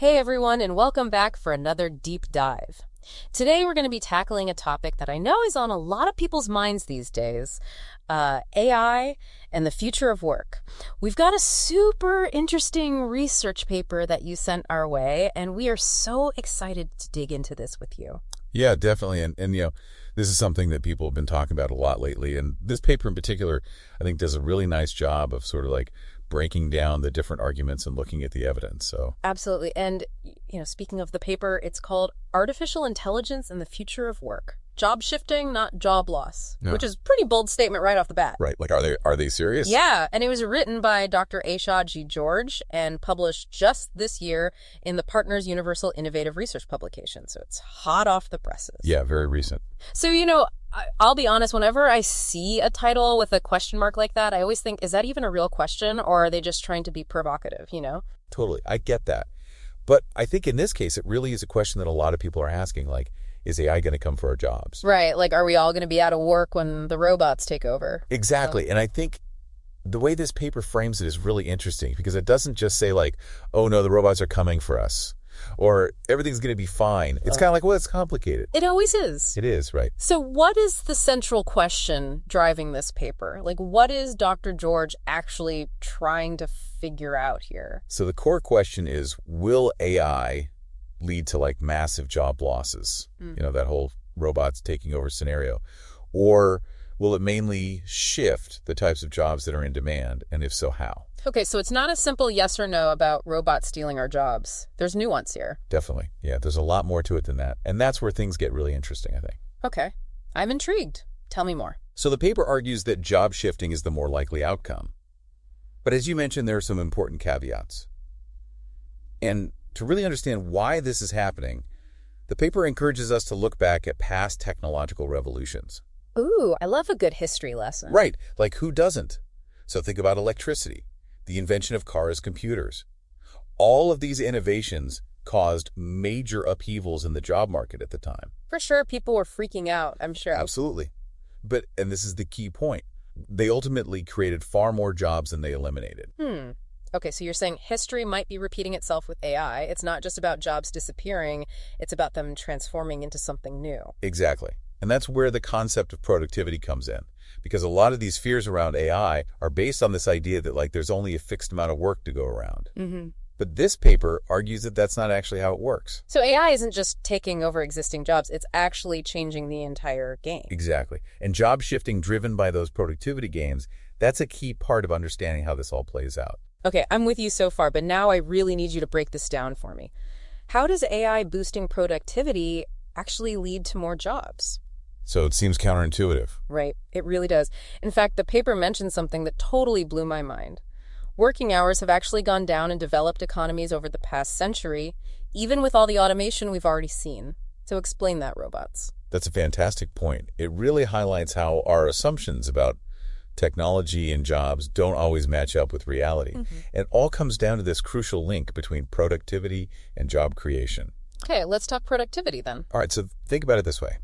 Hey everyone, and welcome back for another deep dive. Today we're going to be tackling a topic that I know is on a lot of people's minds these days, AI and the future of work. We've got a super interesting research paper that you sent our way, and we are so excited to dig into this with you. Yeah, definitely. And this is something that people have been talking about a lot lately. And this paper in particular, I think, does a really nice job of sort of like breaking down the different arguments and looking at the evidence. So Absolutely. And, speaking of the paper, it's called Artificial Intelligence and the Future of Work. Job shifting, not job loss, Yeah. which is a pretty bold statement right off the bat. right, like are they serious? Yeah, and it was written by Dr. Ashad G. George and published just this year in the Partners Universal Innovative Research publication. So it's hot off the presses. Yeah, very recent. So, I'll be honest, whenever I see a title with a question mark like that, I always think, is that even a real question, or are they just trying to be provocative, Totally. I get that. But I think in this case, it really is a question that a lot of people are asking, like, is AI going to come for our jobs? Right, like, are we all going to be out of work when the robots take over? Exactly. And I think the way this paper frames it is really interesting because it doesn't just say like, oh no, the robots are coming for us, or everything's going to be fine. It's kind of like, well, it's complicated. It always is. It is, right? So what is the central question driving this paper? Like, what is Dr. George actually trying to figure out here? So the core question is, will AI lead to like massive job losses? That whole robots taking over scenario. Or will it mainly shift the types of jobs that are in demand? And if so, how? Okay, so it's not a simple yes or no about robots stealing our jobs. There's nuance here. Definitely. Yeah, there's a lot more to it than that. And that's where things get really interesting, I think. Okay, I'm intrigued. Tell me more. So the paper argues that job shifting is the more likely outcome. But as you mentioned, there are some important caveats. And to really understand why this is happening, the paper encourages us to look back at past technological revolutions. Ooh, I love a good history lesson. Right, like who doesn't? So think about electricity, the invention of cars, computers. All of these innovations caused major upheavals in the job market at the time. For sure, people were freaking out, I'm sure. Absolutely. And this is the key point, they ultimately created far more jobs than they eliminated. Okay, so you're saying history might be repeating itself with AI. It's not just about jobs disappearing, it's about them transforming into something new. Exactly. And that's where the concept of productivity comes in. Because a lot of these fears around AI are based on this idea that like there's only a fixed amount of work to go around. But this paper argues that that's not actually how it works. So AI isn't just taking over existing jobs, it's actually changing the entire game. Exactly. And job shifting driven by those productivity gains, that's a key part of understanding how this all plays out. Okay, I'm with you so far, but now I really need you to break this down for me. How does AI boosting productivity actually lead to more jobs? So it seems counterintuitive. Right, it really does. In fact, the paper mentioned something that totally blew my mind. Working hours have actually gone down in developed economies over the past century, even with all the automation we've already seen. So explain that, robots. That's a fantastic point. It really highlights how our assumptions about technology and jobs don't always match up with reality. And it all comes down to this crucial link between productivity and job creation. Okay, let's talk productivity then. All right, so think about it this way.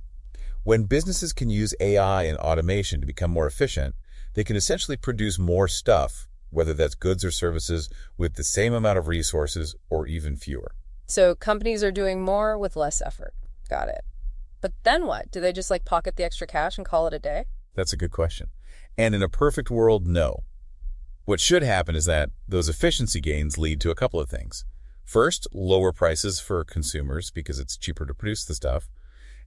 When businesses can use AI and automation to become more efficient, they can essentially produce more stuff, whether that's goods or services, with the same amount of resources or even fewer. So companies are doing more with less effort. Got it. But then what? Do they just pocket the extra cash and call it a day? That's a good question. And in a perfect world, no. What should happen is that those efficiency gains lead to a couple of things. First, lower prices for consumers because it's cheaper to produce the stuff.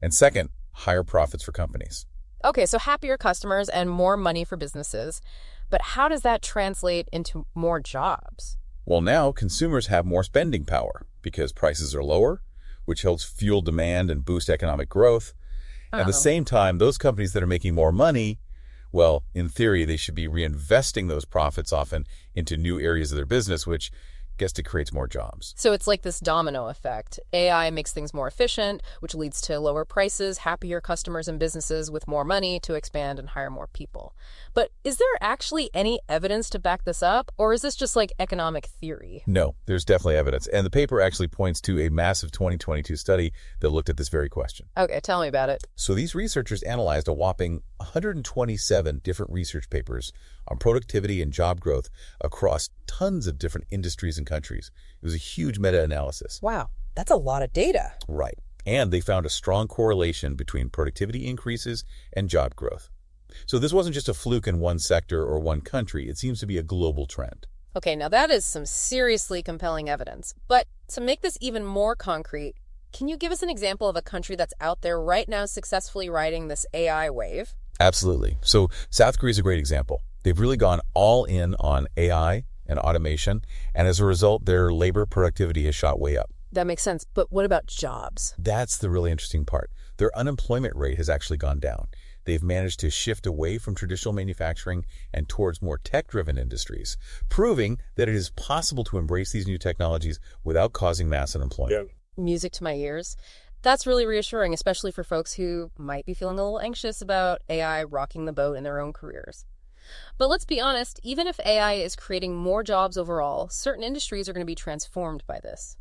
And second, higher profits for companies. Okay, so happier customers and more money for businesses. But how does that translate into more jobs? Well, now consumers have more spending power because prices are lower, which helps fuel demand and boost economic growth. At the same time, those companies that are making more money, well, in theory, they should be reinvesting those profits often into new areas of their business, which gets to create more jobs. So it's like this domino effect. AI makes things more efficient, which leads to lower prices, happier customers and businesses with more money to expand and hire more people. But is there actually any evidence to back this up, or is this just economic theory? No, there's definitely evidence. And the paper actually points to a massive 2022 study that looked at this very question. Okay, tell me about it. So these researchers analyzed a whopping 127 different research papers on productivity and job growth across tons of different industries and countries. It was a huge meta-analysis. Wow, that's a lot of data. Right. And they found a strong correlation between productivity increases and job growth. So this wasn't just a fluke in one sector or one country. It seems to be a global trend. Okay, now that is some seriously compelling evidence. But to make this even more concrete, can you give us an example of a country that's out there right now successfully riding this AI wave? Absolutely. So South Korea is a great example. They've really gone all in on AI and automation, and as a result, their labor productivity has shot way up. That makes sense. But what about jobs? That's the really interesting part. Their unemployment rate has actually gone down. They've managed to shift away from traditional manufacturing and towards more tech-driven industries, proving that it is possible to embrace these new technologies without causing mass unemployment. Yeah. Music to my ears. That's really reassuring, especially for folks who might be feeling a little anxious about AI rocking the boat in their own careers. But let's be honest, even if AI is creating more jobs overall, certain industries are going to be transformed by this.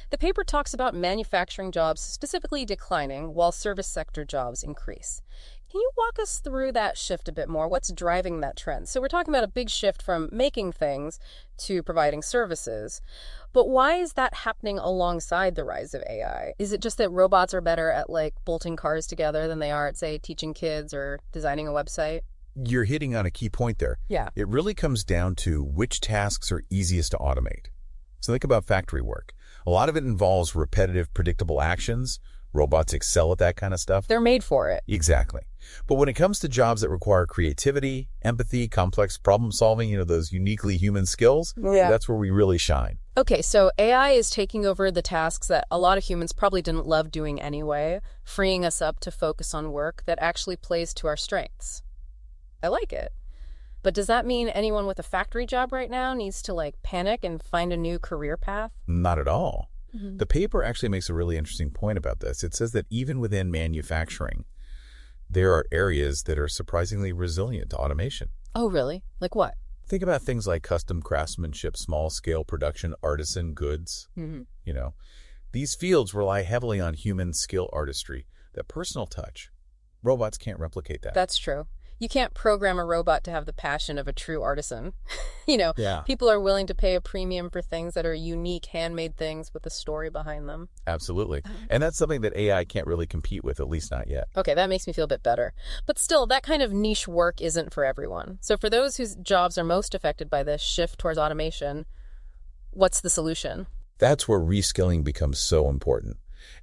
The paper talks about manufacturing jobs specifically declining while service sector jobs increase. Can you walk us through that shift a bit more? What's driving that trend? So we're talking about a big shift from making things to providing services. But why is that happening alongside the rise of AI? Is it just that robots are better at bolting cars together than they are at, say, teaching kids or designing a website? You're hitting on a key point there. Yeah. It really comes down to which tasks are easiest to automate. So think about factory work. A lot of it involves repetitive, predictable actions. Robots excel at that kind of stuff. They're made for it. Exactly. But when it comes to jobs that require creativity, empathy, complex problem solving, those uniquely human skills, that's where we really shine. Okay, so AI is taking over the tasks that a lot of humans probably didn't love doing anyway, freeing us up to focus on work that actually plays to our strengths. I like it. But does that mean anyone with a factory job right now needs to panic and find a new career path? Not at all. Mm-hmm. The paper actually makes a really interesting point about this. It says that even within manufacturing, there are areas that are surprisingly resilient to automation. Oh, really? Like what? Think about things like custom craftsmanship, small-scale production, artisan goods. Mm-hmm. These fields rely heavily on human skill artistry, that personal touch. Robots can't replicate that. That's true. You can't program a robot to have the passion of a true artisan. People are willing to pay a premium for things that are unique, handmade things with a story behind them. Absolutely. And that's something that AI can't really compete with, at least not yet. Okay, that makes me feel a bit better. But still, that kind of niche work isn't for everyone. So for those whose jobs are most affected by this shift towards automation, what's the solution? That's where reskilling becomes so important.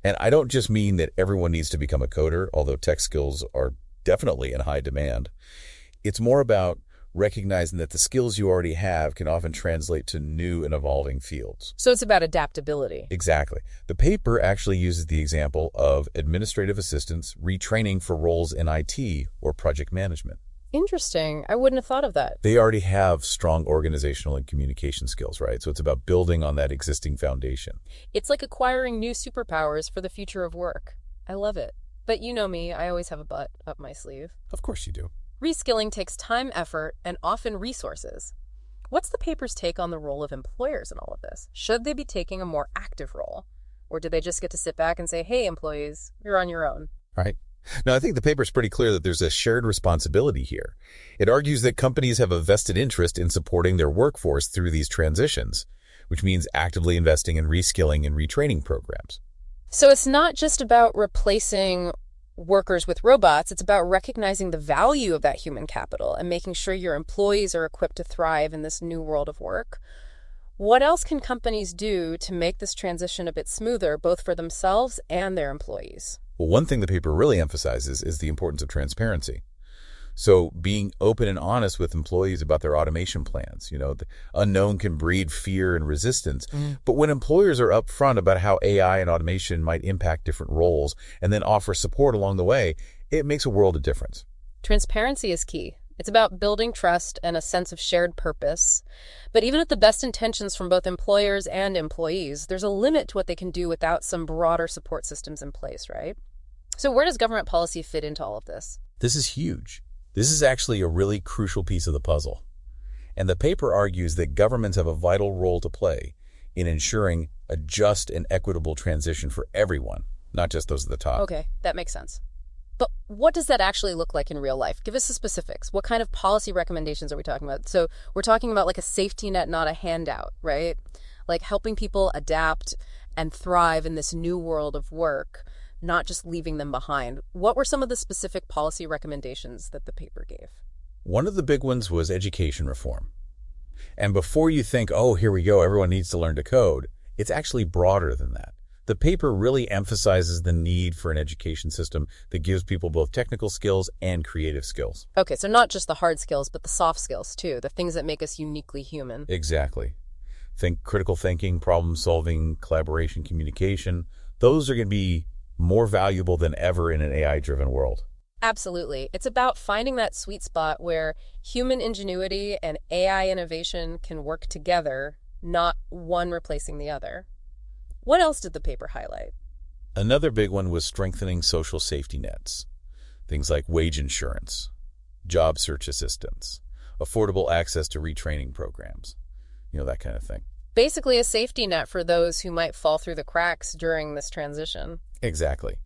And I don't just mean that everyone needs to become a coder, although tech skills are definitely in high demand. It's more about recognizing that the skills you already have can often translate to new and evolving fields. So it's about adaptability. Exactly. The paper actually uses the example of administrative assistants retraining for roles in IT or project management. Interesting. I wouldn't have thought of that. They already have strong organizational and communication skills, right? So it's about building on that existing foundation. It's like acquiring new superpowers for the future of work. I love it. But you know me, I always have a butt up my sleeve. Of course you do. Reskilling takes time, effort, and often resources. What's the paper's take on the role of employers in all of this? Should they be taking a more active role? Or do they just get to sit back and say, hey, employees, you're on your own? Right. Now, I think the paper's pretty clear that there's a shared responsibility here. It argues that companies have a vested interest in supporting their workforce through these transitions, which means actively investing in reskilling and retraining programs. So it's not just about replacing workers with robots. It's about recognizing the value of that human capital and making sure your employees are equipped to thrive in this new world of work. What else can companies do to make this transition a bit smoother, both for themselves and their employees? Well, one thing the paper really emphasizes is the importance of transparency. So being open and honest with employees about their automation plans. The unknown can breed fear and resistance. But when employers are upfront about how AI and automation might impact different roles and then offer support along the way, it makes a world of difference. Transparency is key. It's about building trust and a sense of shared purpose. But even with the best intentions from both employers and employees, there's a limit to what they can do without some broader support systems in place, right? So where does government policy fit into all of this? This is huge. This is actually a really crucial piece of the puzzle. And the paper argues that governments have a vital role to play in ensuring a just and equitable transition for everyone, not just those at the top. Okay, that makes sense. But what does that actually look like in real life? Give us the specifics. What kind of policy recommendations are we talking about? So we're talking about like a safety net, not a handout, right? Like helping people adapt and thrive in this new world of work, not just leaving them behind. What were some of the specific policy recommendations that the paper gave? One of the big ones was education reform. And before you think, oh, here we go, everyone needs to learn to code, it's actually broader than that. The paper really emphasizes the need for an education system that gives people both technical skills and creative skills. Okay, so not just the hard skills, but the soft skills too, the things that make us uniquely human. Exactly. Think critical thinking, problem solving, collaboration, communication. Those are going to be more valuable than ever in an AI-driven world. Absolutely. It's about finding that sweet spot where human ingenuity and AI innovation can work together, not one replacing the other. What else did the paper highlight? Another big one was strengthening social safety nets. Things like wage insurance, job search assistance, affordable access to retraining programs, that kind of thing. Basically a safety net for those who might fall through the cracks during this transition. Exactly.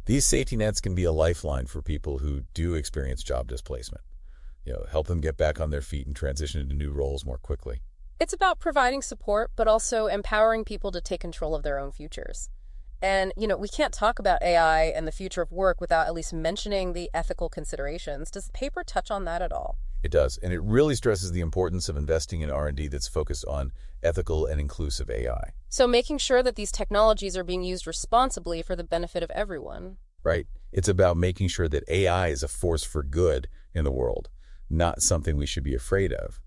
These safety nets can be a lifeline for people who do experience job displacement. Help them get back on their feet and transition into new roles more quickly. It's about providing support, but also empowering people to take control of their own futures. And, we can't talk about AI and the future of work without at least mentioning the ethical considerations. Does the paper touch on that at all? It does, and it really stresses the importance of investing in R&D that's focused on ethical and inclusive AI. So making sure that these technologies are being used responsibly for the benefit of everyone. Right. It's about making sure that AI is a force for good in the world, not something we should be afraid of.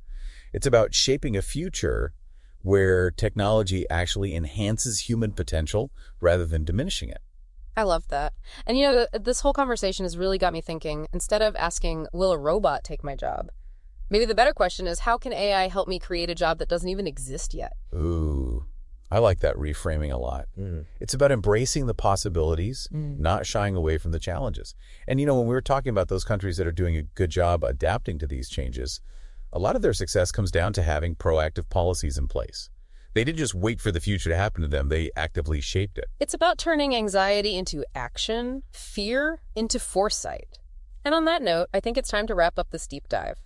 It's about shaping a future where technology actually enhances human potential rather than diminishing it. I love that. And this whole conversation has really got me thinking, instead of asking, will a robot take my job? Maybe the better question is, how can AI help me create a job that doesn't even exist yet? Ooh, I like that reframing a lot. It's about embracing the possibilities, not shying away from the challenges. And when we were talking about those countries that are doing a good job adapting to these changes, a lot of their success comes down to having proactive policies in place. They didn't just wait for the future to happen to them, they actively shaped it. It's about turning anxiety into action, fear into foresight. And on that note, I think it's time to wrap up this deep dive.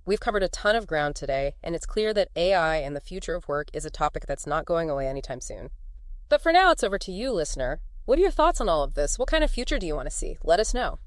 We've covered a ton of ground today, and it's clear that AI and the future of work is a topic that's not going away anytime soon. But for now, it's over to you, listener. What are your thoughts on all of this? What kind of future do you want to see? Let us know.